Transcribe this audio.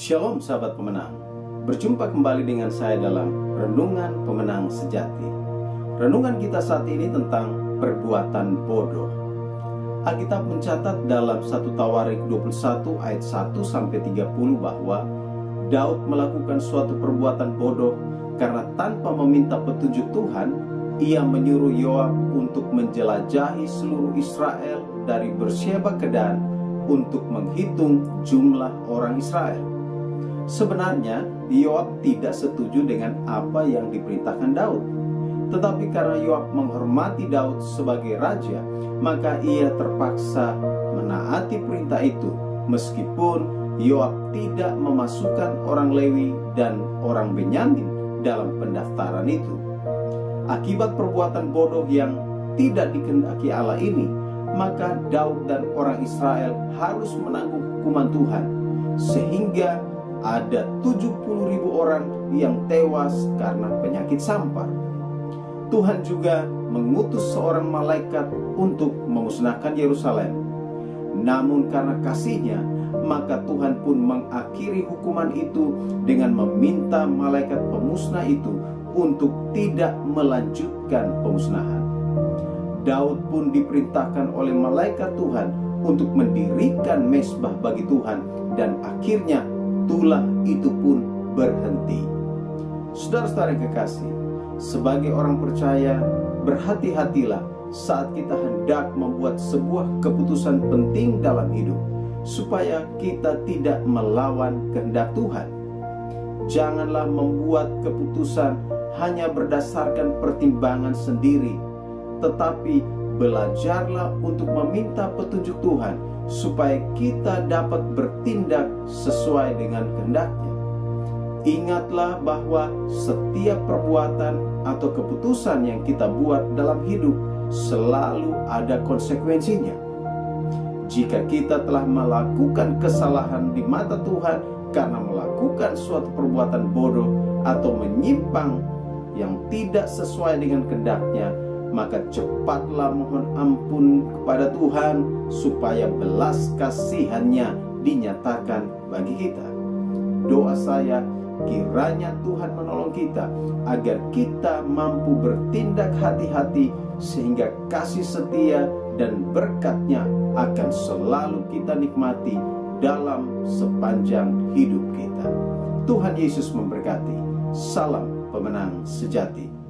Shalom sahabat pemenang. Berjumpa kembali dengan saya dalam Renungan Pemenang Sejati. Renungan kita saat ini tentang perbuatan bodoh. Alkitab mencatat dalam 1 Tawarik 21 ayat 1-30 bahwa Daud melakukan suatu perbuatan bodoh karena tanpa meminta petunjuk Tuhan, ia menyuruh Yoab untuk menjelajahi seluruh Israel dari Bersyeba ke Dan untuk menghitung jumlah orang Israel. Sebenarnya Yoab tidak setuju dengan apa yang diperintahkan Daud. Tetapi karena Yoab menghormati Daud sebagai raja, maka ia terpaksa menaati perintah itu, meskipun Yoab tidak memasukkan orang Lewi dan orang Benyamin dalam pendaftaran itu. Akibat perbuatan bodoh yang tidak dikehendaki Allah ini, maka Daud dan orang Israel harus menanggung hukuman Tuhan, sehingga ada 70.000 orang yang tewas karena penyakit sampar. Tuhan juga mengutus seorang malaikat untuk memusnahkan Yerusalem. Namun karena kasih-Nya, maka Tuhan pun mengakhiri hukuman itu dengan meminta malaikat pemusnah itu untuk tidak melanjutkan pemusnahan. Daud pun diperintahkan oleh malaikat Tuhan untuk mendirikan mezbah bagi Tuhan, dan akhirnya tulah itu pun berhenti. Saudara-saudara yang kekasih, sebagai orang percaya, berhati-hatilah saat kita hendak membuat sebuah keputusan penting dalam hidup, supaya kita tidak melawan kehendak Tuhan. Janganlah membuat keputusan hanya berdasarkan pertimbangan sendiri, tetapi belajarlah untuk meminta petunjuk Tuhan, supaya kita dapat bertindak sesuai dengan kehendak-Nya. Ingatlah bahwa setiap perbuatan atau keputusan yang kita buat dalam hidup selalu ada konsekuensinya. Jika kita telah melakukan kesalahan di mata Tuhan karena melakukan suatu perbuatan bodoh atau menyimpang yang tidak sesuai dengan kehendak-Nya, maka cepatlah mohon ampun kepada Tuhan supaya belas kasihan-Nya dinyatakan bagi kita. Doa saya, kiranya Tuhan menolong kita agar kita mampu bertindak hati-hati, sehingga kasih setia dan berkat-Nya akan selalu kita nikmati dalam sepanjang hidup kita. Tuhan Yesus memberkati. Salam pemenang sejati.